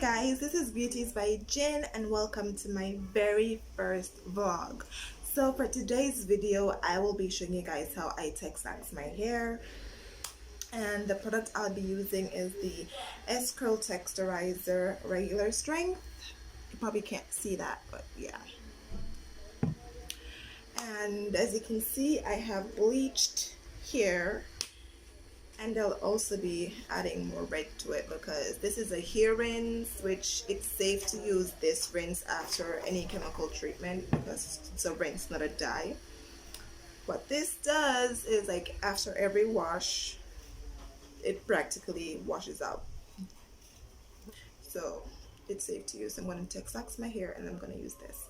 guys, this is Beauties by Jen and welcome to my very first vlog. So for today's video, I will be showing you guys how I texturize my hair, and the product I'll be using is the S Curl Texturizer regular strength. You probably can't see that, but yeah. And as you can see, I have bleached hair. And I'll also be adding more red to it because this is a hair rinse, which it's safe to use this rinse after any chemical treatment because it's a rinse, not a dye. What this does is, like, after every wash, it practically washes out. So it's safe to use. I'm going to Texlax my hair and I'm going to use this.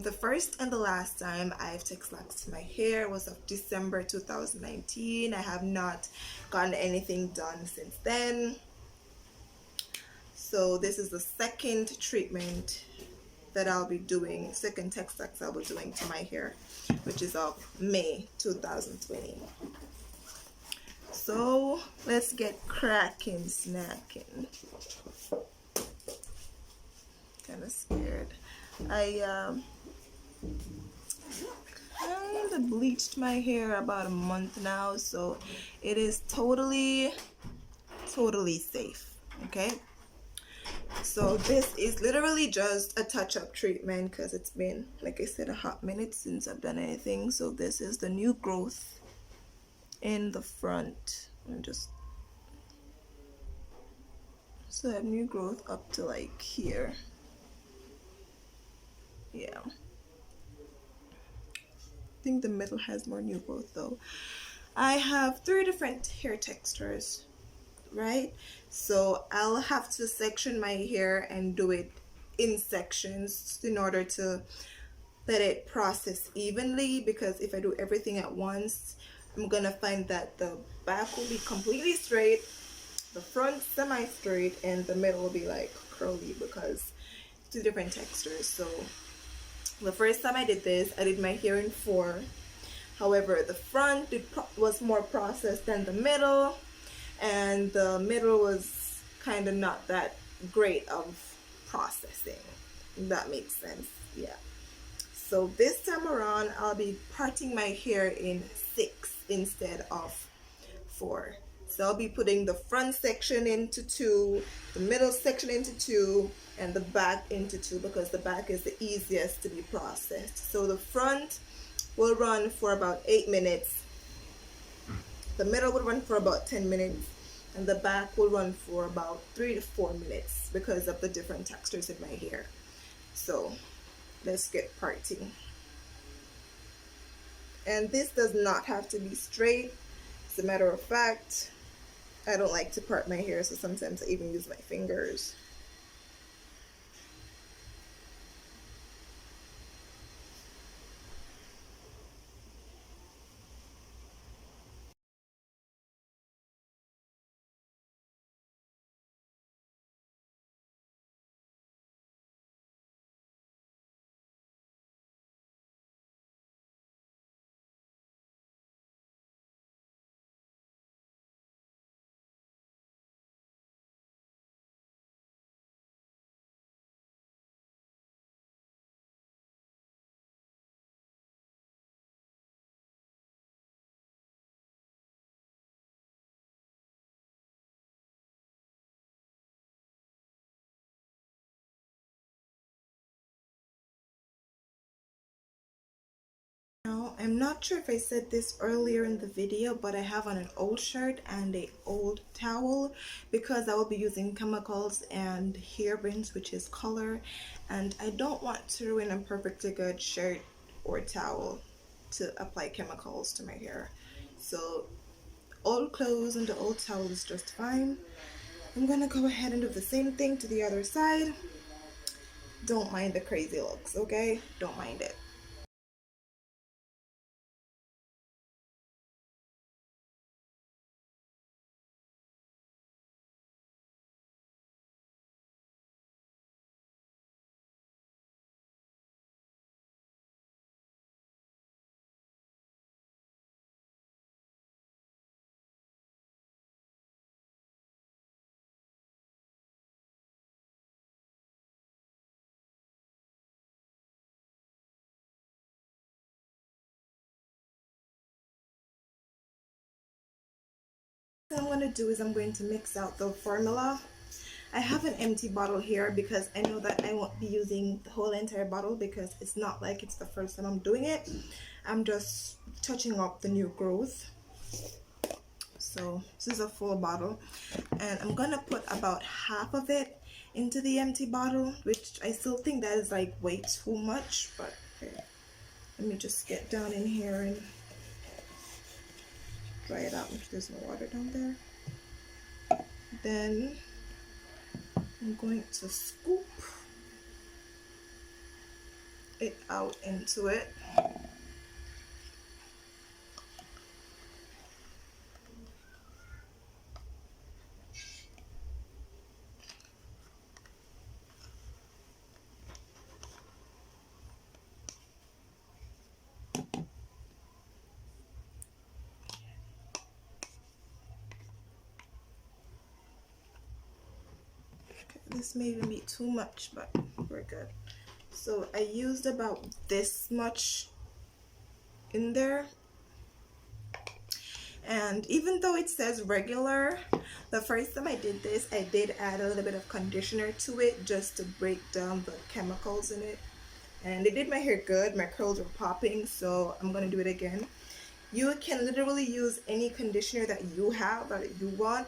The first and the last time I've Texlaxed my hair was of December 2019. I have not gotten anything done since then. So this is the second treatment that I'll be doing, second Texlax I'll be doing to my hair, which is of May 2020. So let's get cracking, snacking. Kind of scared. I kind of bleached my hair about a month now, so it is totally safe. Okay, so this is literally just a touch-up treatment because it's been, like I said, a hot minute since I've done anything. So this is the new growth in the front. So I have new growth up to like here. Yeah, I think the middle has more new growth though. I have 3 different hair textures, right? So I'll have to section my hair and do it in sections in order to let it process evenly, because if I do everything at once, I'm gonna find that the back will be completely straight, the front semi-straight, and the middle will be like curly because 2 different textures. So the first time I did this, I did my hair in 4. However, the front was more processed than the middle, and the middle was kind of not that great of processing. That makes sense. Yeah. So this time around, I'll be parting my hair in 6 instead of 4. So I'll be putting the front section into 2, the middle section into 2, and the back into 2, because the back is the easiest to be processed. So the front will run for about 8 minutes, the middle will run for about 10 minutes, and the back will run for about 3 to 4 minutes because of the different textures in my hair. So let's get parting. And this does not have to be straight. As a matter of fact, I don't like to part my hair, so sometimes I even use my fingers. Now, I'm not sure if I said this earlier in the video, but I have on an old shirt and a old towel because I will be using chemicals and hair rinse, which is color, and I don't want to ruin a perfectly good shirt or towel to apply chemicals to my hair. So old clothes and the old towel is just fine. I'm gonna go ahead and do the same thing to the other side. Don't mind the crazy looks, okay? Don't mind it. What I'm going to do is I'm going to mix out the formula. I have an empty bottle here because I know that I won't be using the whole entire bottle because it's not like it's the first time I'm doing it. I'm just touching up the new growth. So this is a full bottle and I'm gonna put about half of it into the empty bottle, which I still think that is like way too much, but okay. Let me just get down in here and dry it out. Make sure there's no water down there. Then I'm going to scoop it out into it. This may even be too much, but we're good. So I used about this much in there, and even though it says regular, the first time I did this I did add a little bit of conditioner to it just to break down the chemicals in it, and it did my hair good. My curls were popping, so I'm gonna do it again. You can literally use any conditioner that you have, that you want.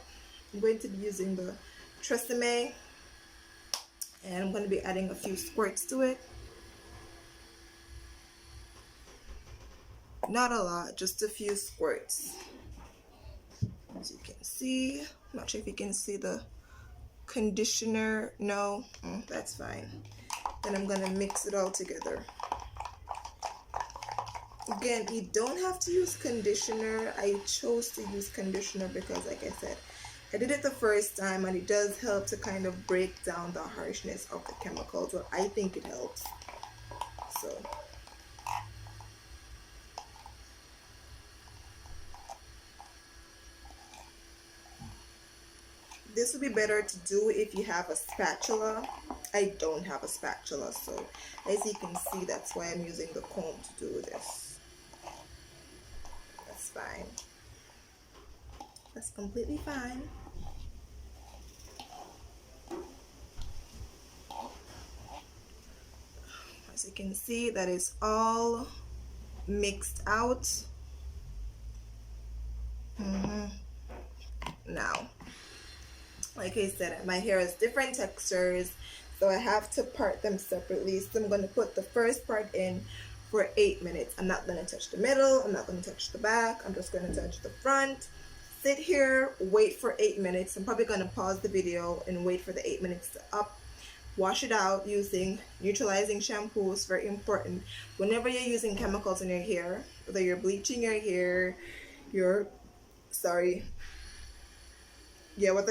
I'm going to be using the Tresemme, and I'm going to be adding a few squirts to it. Not a lot, just a few squirts. As you can see, I'm not sure if you can see the conditioner. No, that's fine. Then I'm going to mix it all together. Again, you don't have to use conditioner. I chose to use conditioner because, like I said, I did it the first time and it does help to kind of break down the harshness of the chemicals. Well, I think it helps. So this would be better to do if you have a spatula. I don't have a spatula, so as you can see, that's why I'm using the comb to do this. That's fine. That's completely fine. As you can see, that is all mixed out. Now, like I said, my hair has different textures, so I have to part them separately. So I'm going to put the first part in for 8 minutes. I'm not going to touch the middle, I'm not going to touch the back, I'm just going to touch the front. Sit here, wait for 8 minutes. I'm probably going to pause the video and wait for the 8 minutes to up. Wash it out using neutralizing shampoo. Is very important. Whenever you're using chemicals in your hair, whether you're bleaching your hair, whether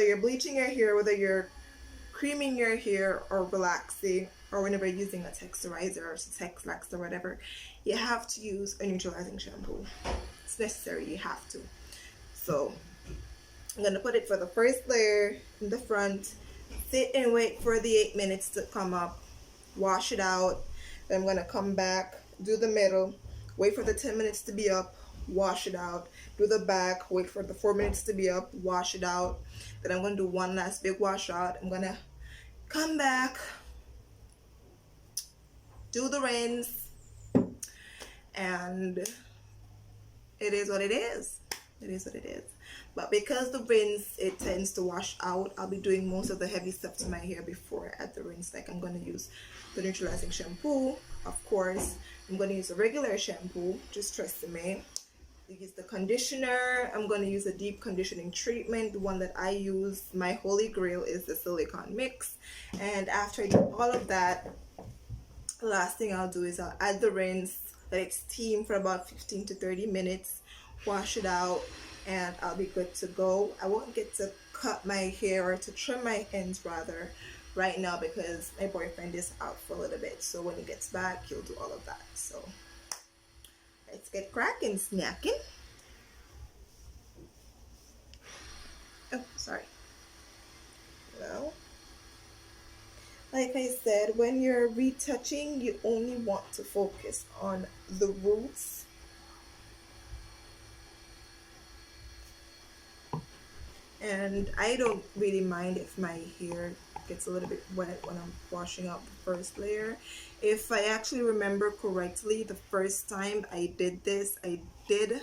you're bleaching your hair, whether you're creaming your hair or relaxing, or whenever you're using a texturizer or Texlax or whatever, you have to use a neutralizing shampoo. It's necessary, you have to. So I'm going to put it for the first layer in the front, sit and wait for the 8 minutes to come up, wash it out. Then I'm going to come back, do the middle, wait for the 10 minutes to be up, wash it out, do the back, wait for the 4 minutes to be up, wash it out. Then I'm going to do one last big wash out. I'm going to come back, do the rinse, and it is what it is. It is what it is. But because the rinse, it tends to wash out, I'll be doing most of the heavy stuff to my hair before I add the rinse. Like I'm going to use the neutralizing shampoo, of course. I'm going to use a regular shampoo, just Tresemme. Use the conditioner. I'm going to use a deep conditioning treatment. The one that I use, my holy grail, is the silicone mix. And after I do all of that, the last thing I'll do is I'll add the rinse, let it steam for about 15 to 30 minutes, wash it out, and I'll be good to go. I won't get to cut my hair, or to trim my ends rather, right now because my boyfriend is out for a little bit. So when he gets back, he'll do all of that. So let's get cracking, snacking. Oh, sorry. Well, like I said, when you're retouching, you only want to focus on the roots. And I don't really mind if my hair gets a little bit wet when I'm washing out the first layer. If I actually remember correctly, the first time I did this, I did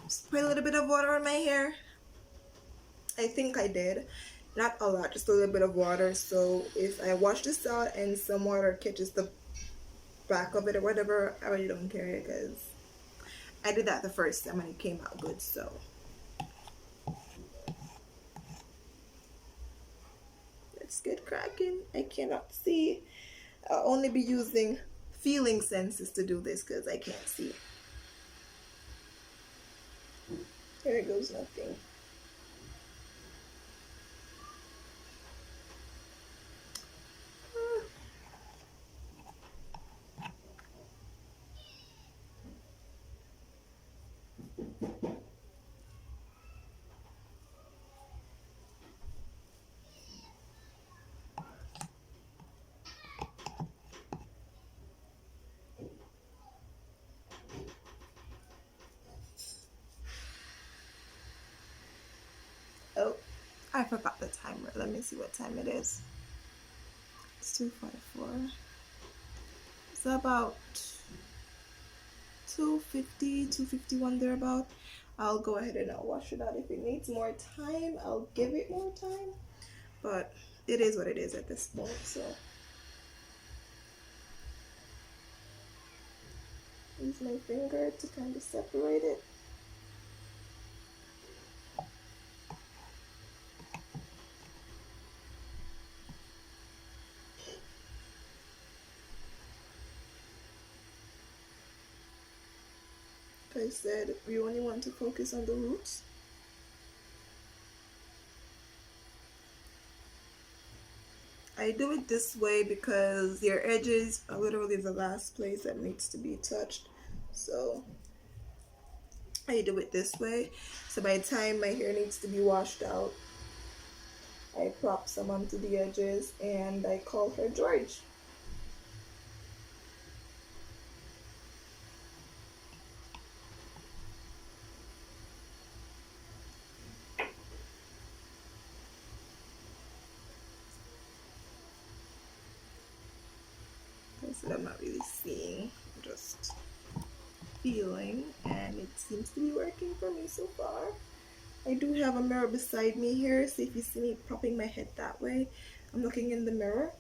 spray a little bit of water on my hair. I think I did. Not a lot, just a little bit of water. So if I wash this out and some water catches the back of it or whatever, I really don't care because I did that the first time and it came out good. So let's get cracking. I cannot see. I'll only be using feeling senses to do this because I can't see. There goes nothing. Oh, I forgot the timer. Let me see what time it is. It's 2:44. It's about 2:50, 2:51 thereabout. I'll go ahead and I'll wash it out. If it needs more time, I'll give it more time. But it is what it is at this point, so use my finger to kind of separate it. Like I said, we only want to focus on the roots. I do it this way because your edges are literally the last place that needs to be touched. So I do it this way. So by the time my hair needs to be washed out, I prop some onto the edges and I call her George. So I'm not really seeing, I'm just feeling, and it seems to be working for me so far. I do have a mirror beside me here, so if you see me propping my head that way, I'm looking in the mirror.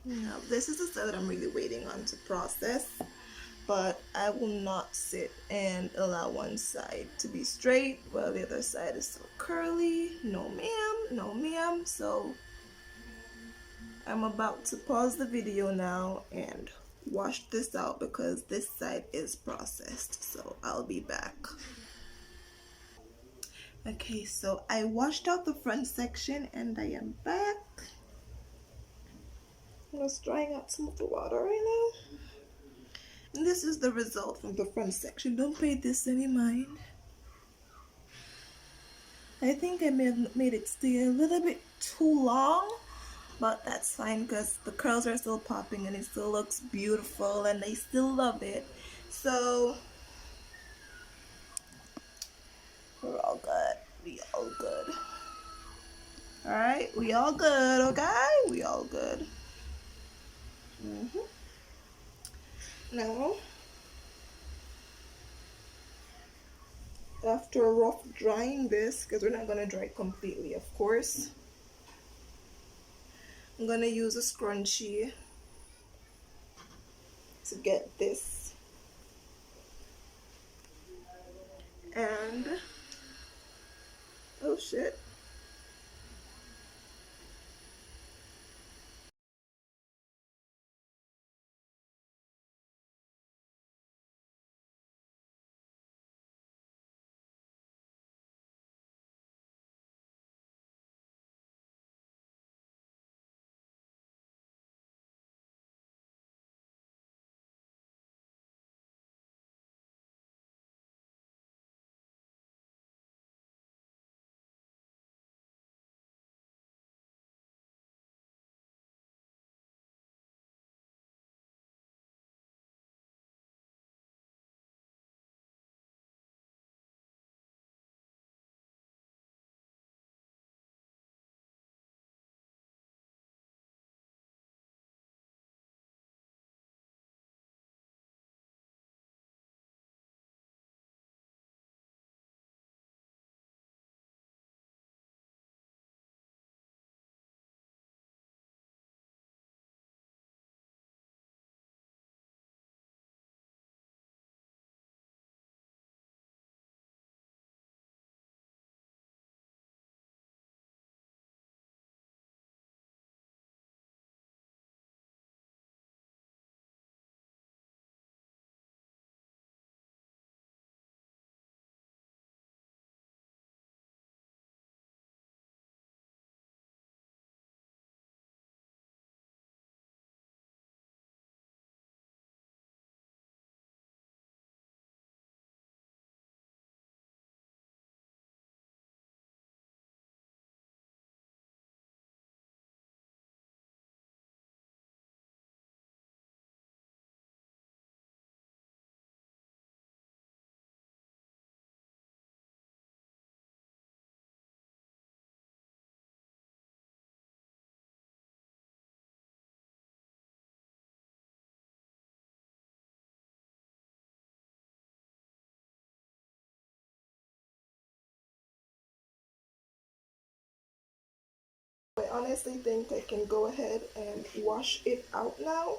Now, this is the side that I'm really waiting on to process, but I will not sit and allow one side to be straight while the other side is so curly. No ma'am, no ma'am. So I'm about to pause the video now and wash this out because this side is processed. So I'll be back. Okay, so I washed out the front section and I am back. I'm just drying out some of the water right now. And this is the result from the front section. Don't pay this any mind. I think I may have made it stay a little bit too long, but that's fine because the curls are still popping and it still looks beautiful and I still love it. So we're all good. We all good. Alright, we all good, okay? We all good. Now, after rough drying this, because we're not going to dry it completely, of course, I'm going to use a scrunchie to get this. And, oh shit. I honestly think I can go ahead and wash it out now.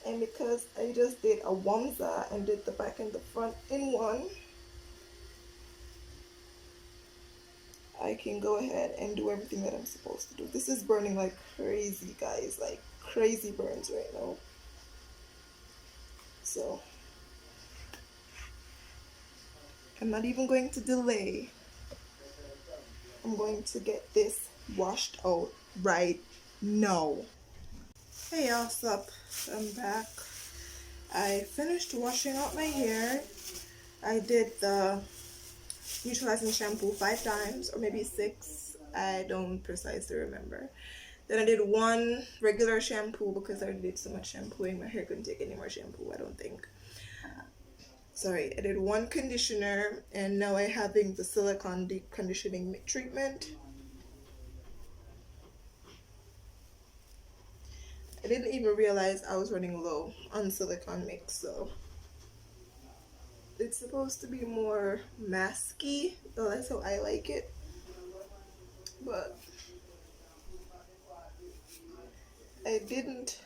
And because I just did a wamsa and did the back and the front in one, I can go ahead and do everything that I'm supposed to do. This is burning like crazy, guys, like crazy burns right now. So I'm not even going to delay. I'm going to get this washed out right now. Hey y'all, what's up? I'm back. I finished washing out my hair. I did the neutralizing shampoo 5 times or maybe 6. I don't precisely remember. Then I did one regular shampoo because I did so much shampooing. My hair couldn't take any more shampoo, I don't think. Sorry, I did one conditioner and now I'm having the silicone deep conditioning treatment. I didn't even realize I was running low on silicone mix, so it's supposed to be more masky, so that's how I like it. But I didn't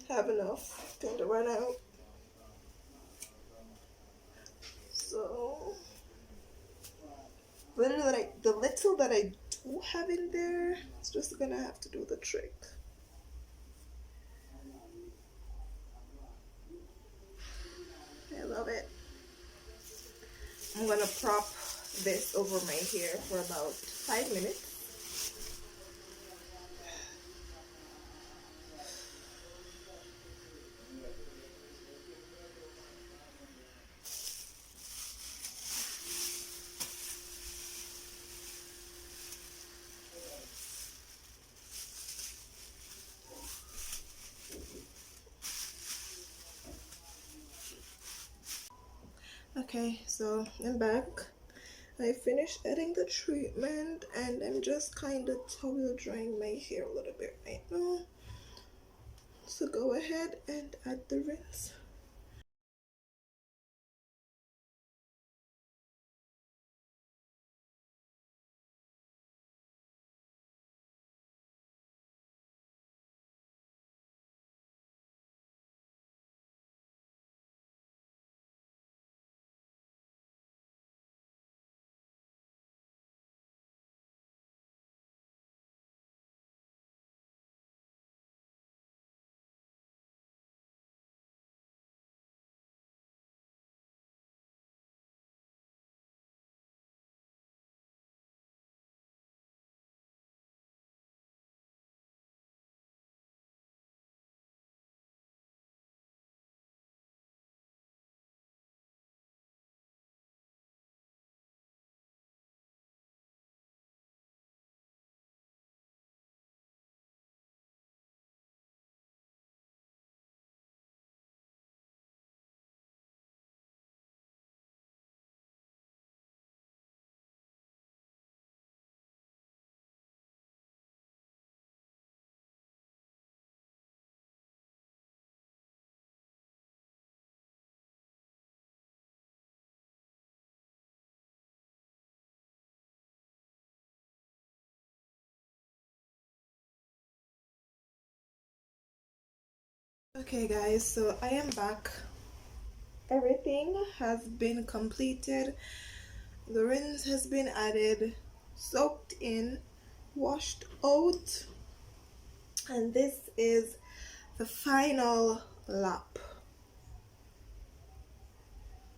have enough, kind of run out. So the little that I do have in there, it's just gonna have to do the trick. I love it. I'm gonna prop this over my hair for about 5 minutes. Okay, so I'm back. I finished adding the treatment and I'm just kind of towel drying my hair a little bit right now. So go ahead and add the rinse. Okay guys, so I am back. Everything has been completed. The rinse has been added, soaked in, washed out, and this is the final lap.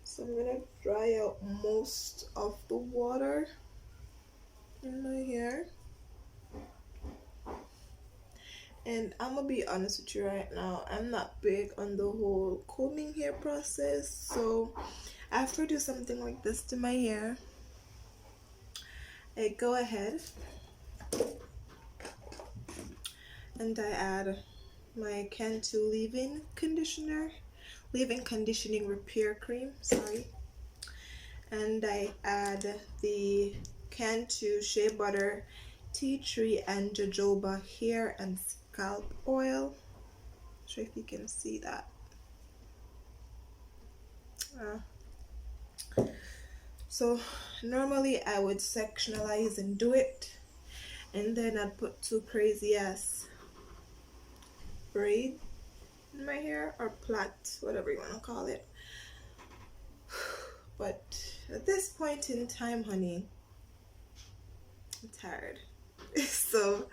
So I'm gonna dry out most of the water in my hair. And I'm gonna be honest with you right now, I'm not big on the whole combing hair process. So after I do something like this to my hair, I go ahead and I add my Cantu leave-in conditioning repair cream, sorry. And I add the Cantu shea butter, tea tree and jojoba hair and scalp oil. Not sure if you can see that. So normally I would sectionalize and do it, and then I'd put two crazy ass braid in my hair, or plait, whatever you want to call it. But at this point in time, honey, I'm tired. So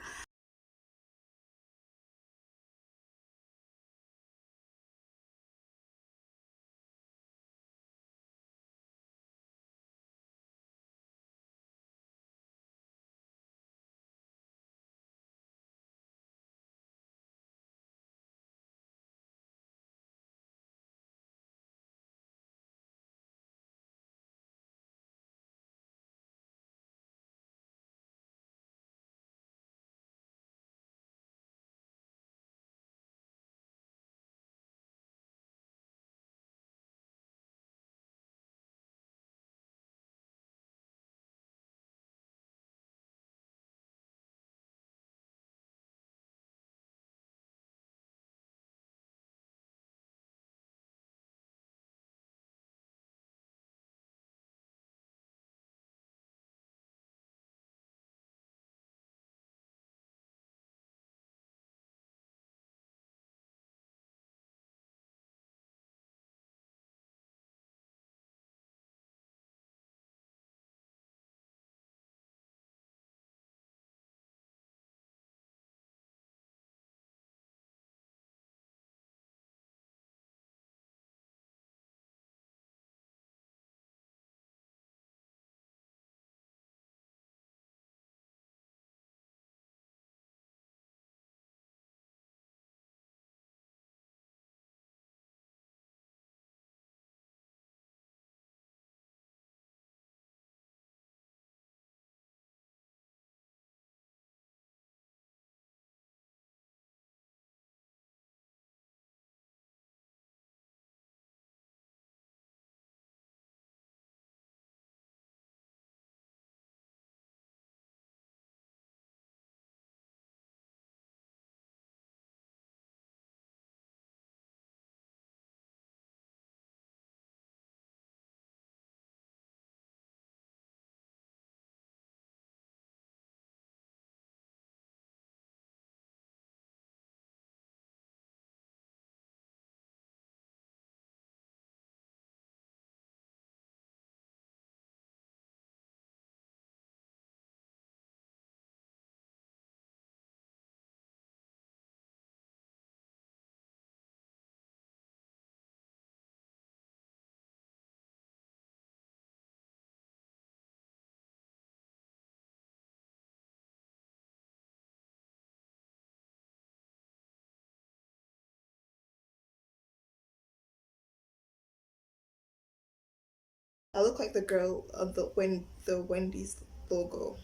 I look like the girl of the Wendy's logo,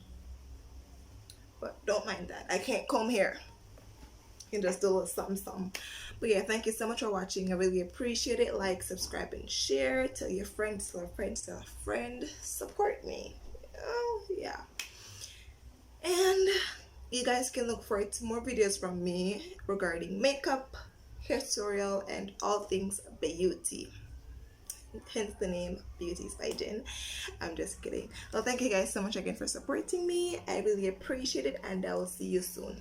but don't mind that. I can't comb hair. You can just do a little something, something. But yeah, thank you so much for watching. I really appreciate it. Like, subscribe, and share. Tell your friends, tell a friend, tell a friend. Support me. Oh yeah. And you guys can look forward to more videos from me regarding makeup, hair tutorial, and all things beauty. Hence the name Beauties by Jen. I'm just kidding. Well, thank you guys so much again for supporting me. I really appreciate it, and I will see you soon.